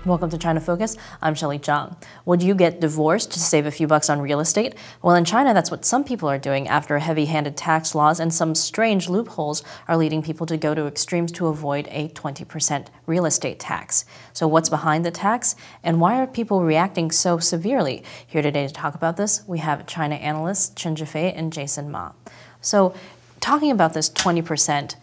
Welcome to China Focus. I'm Shelley Zhang. Would you get divorced to save a few bucks on real estate? Well, in China, that's what some people are doing after heavy-handed tax laws and some strange loopholes are leading people to go to extremes to avoid a 20% real estate tax. So what's behind the tax, and why are people reacting so severely? Here today to talk about this, we have China analysts Chen Zhifei and Jason Ma. So talking about this 20%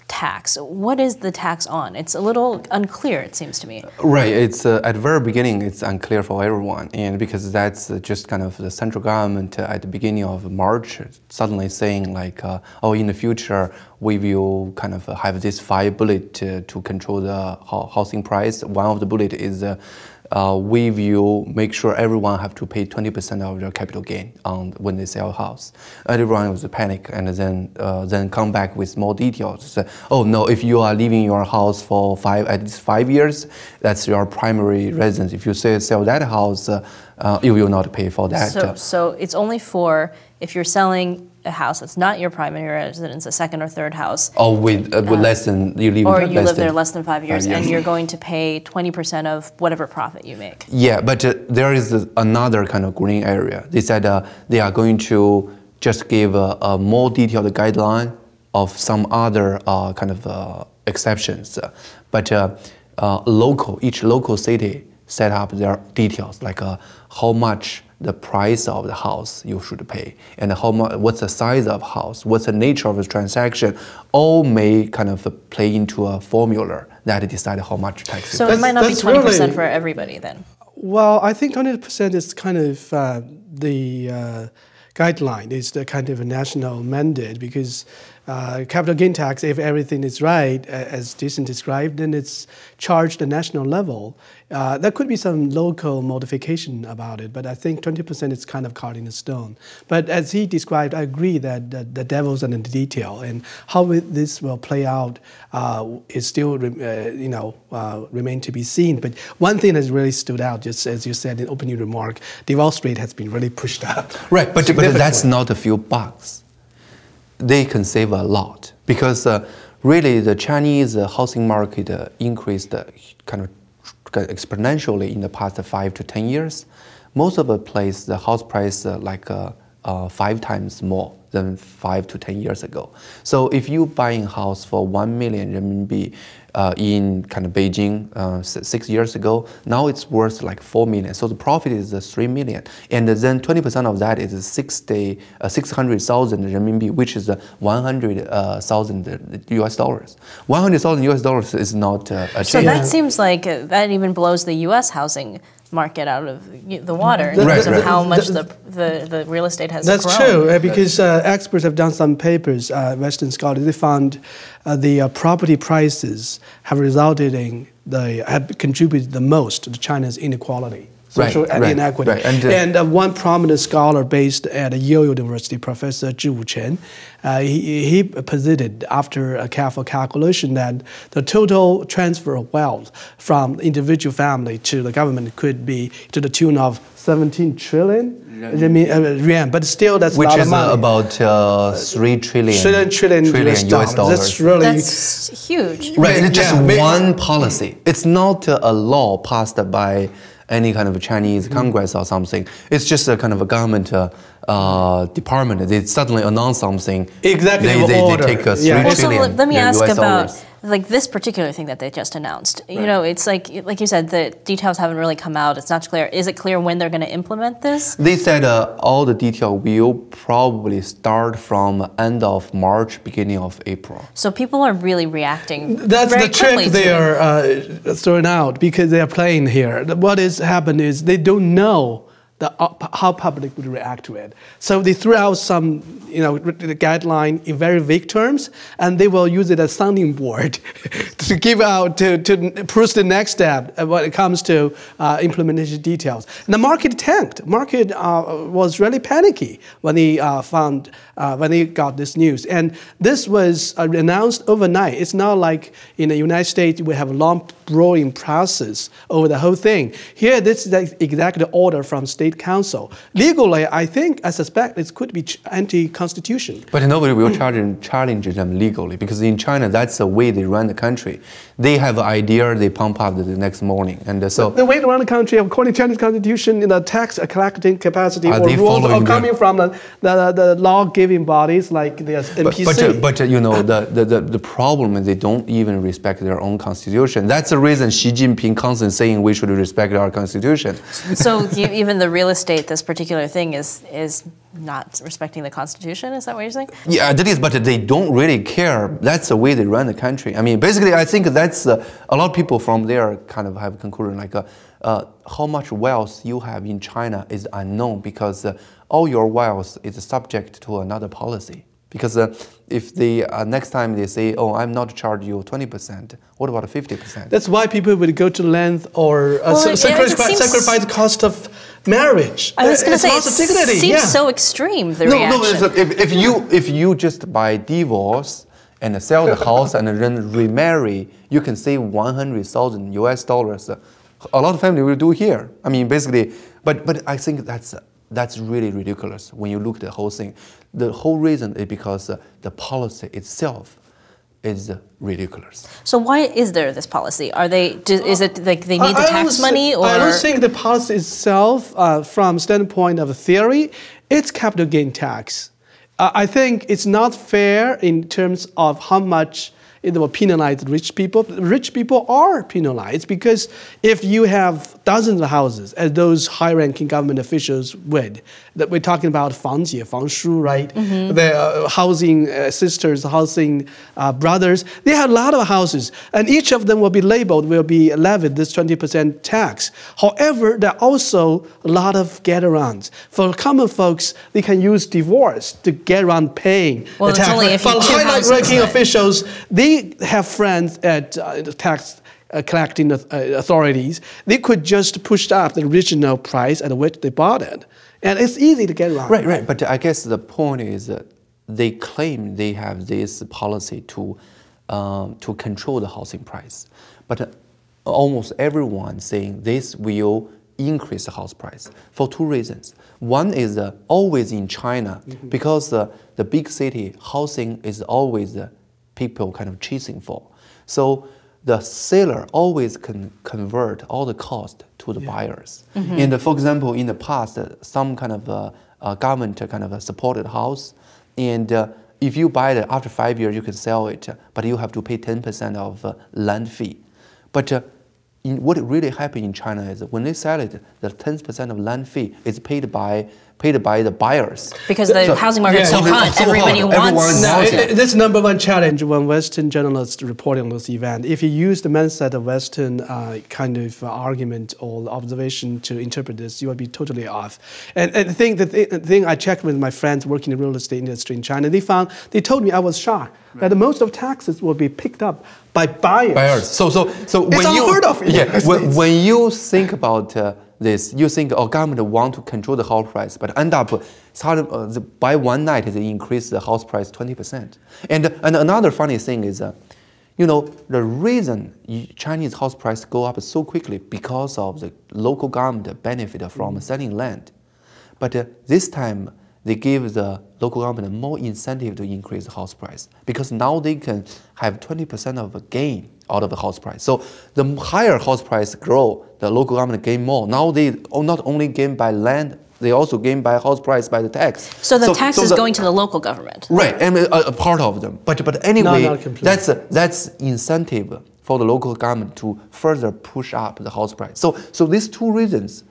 tax. What is the tax on? It's a little unclear, it seems to me. Right. It's at the very beginning, it's unclear for everyone, and because that's just kind of the central government at the beginning of March suddenly saying like, oh, in the future we will kind of have this 5 bullet to control the housing price. One of the bullet is we will make sure everyone have to pay 20% of their capital gain on when they sell a house. Everyone was a panic, and then come back with more details. So, oh no, if you are leaving your house for at least 5 years, that's your primary residence. If you sell that house, you will not pay for that. So it's only for if you're selling a house that's not your primary residence, a second or third house. Or with less than, you live there less than 5 years, and you're going to pay 20% of whatever profit you make. Yeah, but there is another kind of green area. They said they are going to just give a more detailed guideline of some other kind of exceptions. But each local city set up their details, like how much the price of the house you should pay, and what's the size of house, what's the nature of the transaction, all may kind of play into a formula that decide how much tax. So it might not be 20% for everybody then. Well, I think 20% is kind of the guideline, is the kind of a national mandate, because capital gain tax, if everything is right, as Jason described, then it's charged at national level. There could be some local modification about it, but I think 20% is kind of carved in stone. But as he described, I agree that the devil's in the detail, and how this will play out is still, remain to be seen. But one thing that really stood out, just as you said in opening remark, divorce rate has been really pushed up. Right, but that's not a few bucks. They can save a lot, because really the Chinese housing market increased kind of exponentially in the past 5 to 10 years. Most of the place, the house price 5 times more than 5 to 10 years ago. So if you buying a house for 1 million renminbi in kind of Beijing 6 years ago, now it's worth like 4 million. So the profit is 3 million. And then 20% of that is 600,000 renminbi, which is 100,000 US dollars. 100,000 US dollars is not a change. So that seems like that even blows the US housing market out of the water in terms of how much the real estate has grown. That's true, because experts have done some papers, Western scholars, they found the property prices have have contributed the most to China's inequality. Social inequity. Right. And one prominent scholar based at Yale University, Professor Zhi Chen, he posited after a careful calculation that the total transfer of wealth from individual family to the government could be to the tune of 17 trillion yuan, but still that's a lot of money. Which is about 3 trillion US dollars. That's huge. Right, it's just one policy. It's not a law passed by any kind of Chinese Congress or something. It's just a kind of a government department. They suddenly announce something. Exactly. They take 3 trillion. So let me ask US about dollars. like this particular thing that they just announced. Right. You know, it's like you said, the details haven't really come out. It's not clear. Is it clear when they're going to implement this? They said all the detail will probably start from end of March, beginning of April. So people are really reacting. That's very the trick they are throwing out, because they are playing here. What has happened is they don't know how public would react to it. So they threw out some, the guideline in very vague terms, and they will use it as sounding board to give out, to push the next step when it comes to implementation details. And the market tanked. Market was really panicky when they when they got this news. And this was announced overnight. It's not like in the United States we have a long brewing process over the whole thing. Here, this is the executive order from State state council. Legally, I suspect it could be anti-constitution. But nobody will challenge them legally, because in China, that's the way they run the country. They have an idea, they pump up the next morning. And so the way to run the country, according to Chinese constitution, the tax collecting capacity or rules are coming from the law-giving bodies like the NPC. But you know, the problem is they don't even respect their own constitution. That's the reason Xi Jinping constantly saying we should respect our constitution. So even the real estate, this particular thing is not respecting the constitution? Is that what you're saying? Yeah, that is, but they don't really care. That's the way they run the country. I mean, basically, I think that's a lot of people from there kind of have a conclusion like how much wealth you have in China is unknown, because all your wealth is subject to another policy. Because if they next time they say, "Oh, I'm not charging you 20%," what about 50%? That's why people would go to length or sacrifice the cost of marriage. I was going to say, it seems yeah. so extreme. The reaction. No. If you just buy divorce and sell the house and then remarry, you can save $100,000 US. A lot of family will do here. I mean, basically, but I think that's really ridiculous when you look at the whole thing. The whole reason is because the policy itself is ridiculous. So why is there this policy? Is it like they need the tax money, or? I don't think the policy itself, from standpoint of theory, it's capital gain tax. I think it's not fair in terms of how much it will penalize rich people. Rich people are penalized because if you have dozens of houses, as those high-ranking government officials would, that we're talking about 房姐, 房叔, right? Mm-hmm. The housing sisters, housing brothers, they have a lot of houses, and each of them will be levied this 20% tax. However, there are also a lot of get-arounds. For common folks, they can use divorce to get around paying the tax. Only if you for high-ranking officials, they have friends at tax collecting authorities. They could just push up the original price at which they bought it. And it's easy to get around. Right. But I guess the point is that they claim they have this policy to control the housing price. But almost everyone saying this will increase the house price for two reasons. One is always in China, because the big city housing is always people kind of chasing for. So the seller always can convert all the cost to the buyers. Mm-hmm. And for example, in the past, some kind of government kind of supported house, and if you buy it after 5 years, you can sell it, but you have to pay 10% of land fee. But what really happened in China is when they sell it, the 10% of land fee is paid by the buyers. Because the housing market is so hot, everybody wants. That's the number one challenge when Western journalists report on this event. If you use the mindset of Western kind of argument or observation to interpret this, you will be totally off. And the thing I checked with my friends working in the real estate industry in China, they told me, I was shocked, that most of taxes will be picked up by buyers. So when you unheard of. When you think about this, you think, government want to control the house price, but end up by one night they increase the house price 20%. And another funny thing is, the reason Chinese house price go up so quickly because of the local government benefit from selling land, but this time they give the local government more incentive to increase the house price, because now they can have 20% of a gain out of the house price. So the higher house price grow, the local government gain more. Now they not only gain by land, they also gain by house price by the tax. So the tax is going to the local government. Right, and a part of them. But anyway, that's incentive for the local government to further push up the house price. So these two reasons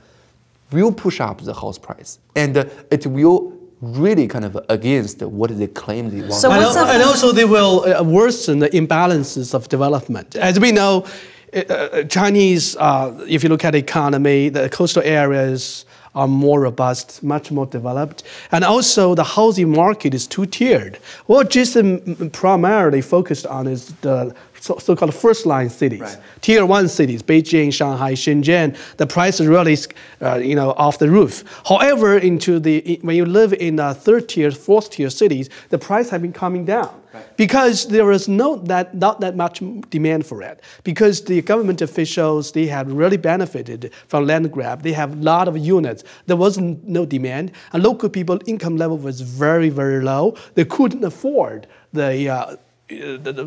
will push up the house price, and it will really kind of against what they claim they want. So and also they will worsen the imbalances of development. As we know, Chinese, if you look at the economy, the coastal areas are more robust, much more developed. And also the housing market is two-tiered. What Jason primarily focused on is the so-called first-line cities, right. tier 1 cities, Beijing, Shanghai, Shenzhen, the price is really, off the roof. However, when you live in third-tier, fourth-tier cities, the price has been coming down. Right. Because there is not that much demand for it. Because the government officials, they have really benefited from land grab. They have a lot of units. There was no demand. And local people income level was very, very low. They couldn't afford the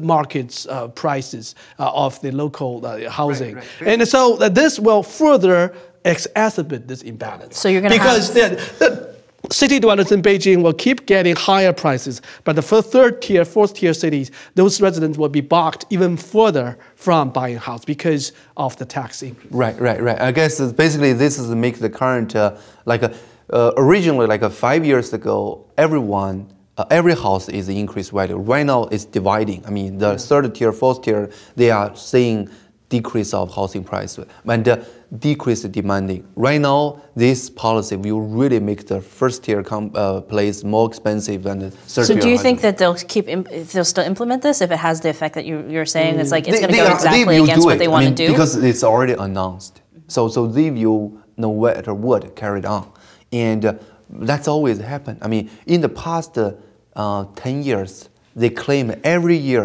market's prices of the local housing. Right. And so this will further exacerbate this imbalance. So you're going to because the city dwellers in Beijing will keep getting higher prices, but the third tier, fourth tier cities, those residents will be blocked even further from buying a house because of the tax increase. Right. I guess basically this is make the current originally 5 years ago, every house is increased value. Right now it's dividing. I mean, the third tier, fourth tier, they are seeing decrease of housing price and decrease demanding. Right now, this policy will really make the first tier place more expensive than the third tier. So do you think that they'll still implement this if it has the effect that you're saying? It's like it's going to go exactly against what they want to do? Because it's already announced. So they will, no matter what, carry it on. And that's always happened. I mean, in the past 10 years, they claim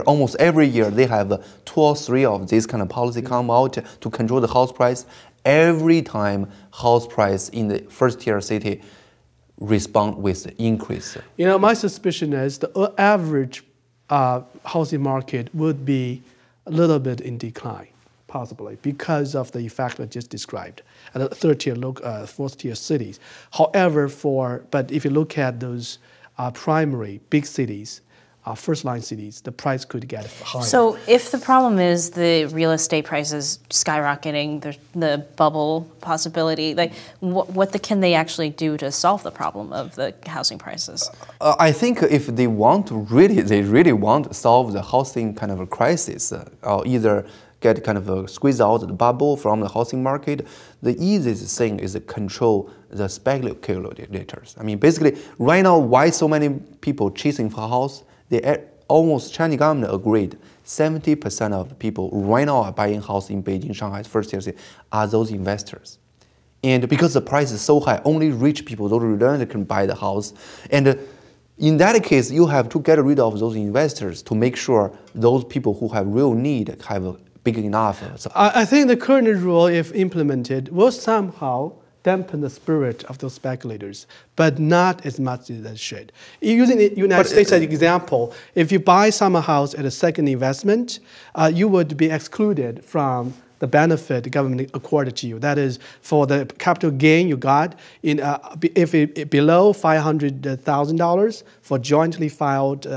almost every year, they have 2 or 3 of these kind of policy come out to control the house price. Every time house price in the first tier city respond with increase. My suspicion is the average housing market would be a little bit in decline, possibly, because of the effect I just described, and the third tier, fourth tier cities. However, but if you look at those primary big cities, first-line cities, the price could get higher. So if the problem is the real estate prices skyrocketing, the bubble possibility, what can they actually do to solve the problem of the housing prices? I think if they really want to solve the housing kind of a crisis, or either get kind of a squeeze out the bubble from the housing market, the easiest thing is to control the speculators. I mean, basically, right now, why so many people chasing for a house? Chinese government agreed 70% of the people right now are buying house in Beijing, Shanghai, first tier city, are those investors. And because the price is so high, only rich people, those learners can buy the house. And in that case, you have to get rid of those investors to make sure those people who have real need have a big enough. I think the current rule, if implemented, will somehow dampen the spirit of those speculators, but not as much as it should. Using the United States as an example, if you buy summer house as a second investment, you would be excluded from the benefit the government accorded to you. That is, for the capital gain you got, if it below $500,000 for jointly filed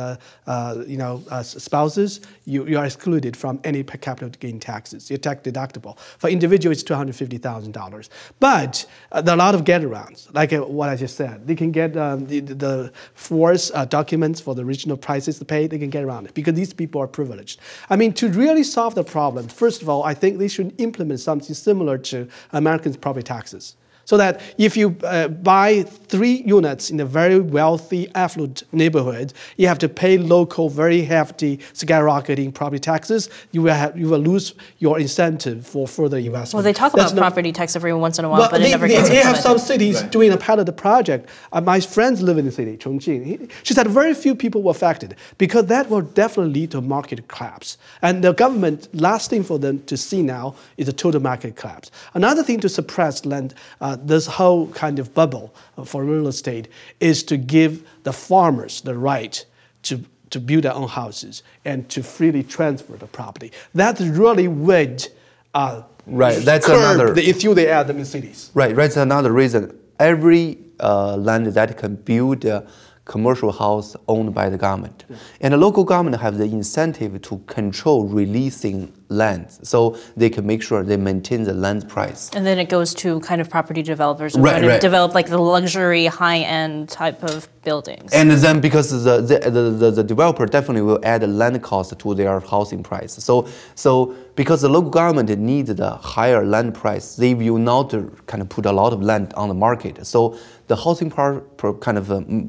spouses, you are excluded from any capital gain taxes. You're tax deductible. For individual, it's $250,000. But there are a lot of get-arounds, like what I just said. They can get the forced documents for the original prices to pay. They can get around it because these people are privileged. I mean, to really solve the problem, first of all, I think they should implement something similar to American property taxes. So that if you buy 3 units in a very wealthy, affluent neighborhood, you have to pay local, very hefty, skyrocketing property taxes. You will lose your incentive for further investment. Well, they talk about property tax every once in a while, but it never gets implemented. They have some cities doing a pilot project. My friends live in the city, Chongqing. She said very few people were affected because that will definitely lead to market collapse. And the government, last thing for them to see now is a total market collapse. Another thing to suppress land, this whole kind of bubble for real estate is to give the farmers the right to build their own houses and to freely transfer the property. That really would that's curb another the issue they add them in cities. Right, that's another reason. Every land that can build a commercial house owned by the government. And the local government have the incentive to control releasing land, so they can make sure they maintain the land price. And then it goes to kind of property developers who want to develop like the luxury, high-end type of buildings. And then because the developer definitely will add a land cost to their housing price. So because the local government needs the higher land price, they will not kind of put a lot of land on the market. So the housing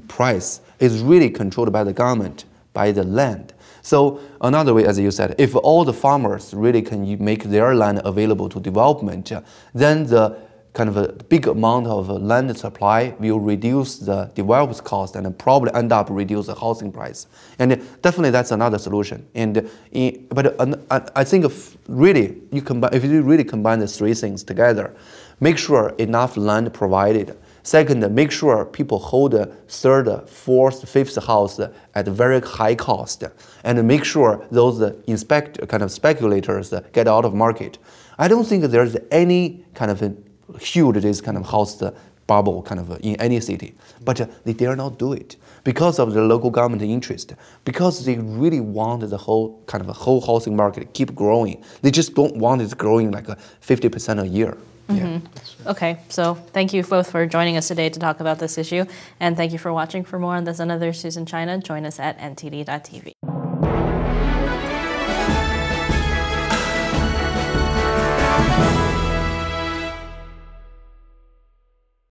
price is really controlled by the government, by the land. So another way, as you said, if all the farmers really can make their land available to development, then the kind of a big amount of land supply will reduce the developers' cost and probably end up reduce the housing price. And definitely that's another solution. But I think really if you really combine the three things together, make sure enough land provided. Second, make sure people hold a third, fourth, fifth house at a very high cost, and make sure those speculators get out of market. I don't think there's any kind of huge this kind of house bubble in any city, but they dare not do it because of the local government interest, because they really want the whole housing market to keep growing. They just don't want it growing like 50% a year. Yeah. Okay, so thank you both for joining us today to talk about this issue, and thank you for watching. For more on this and other issues in China, join us at ntd.tv.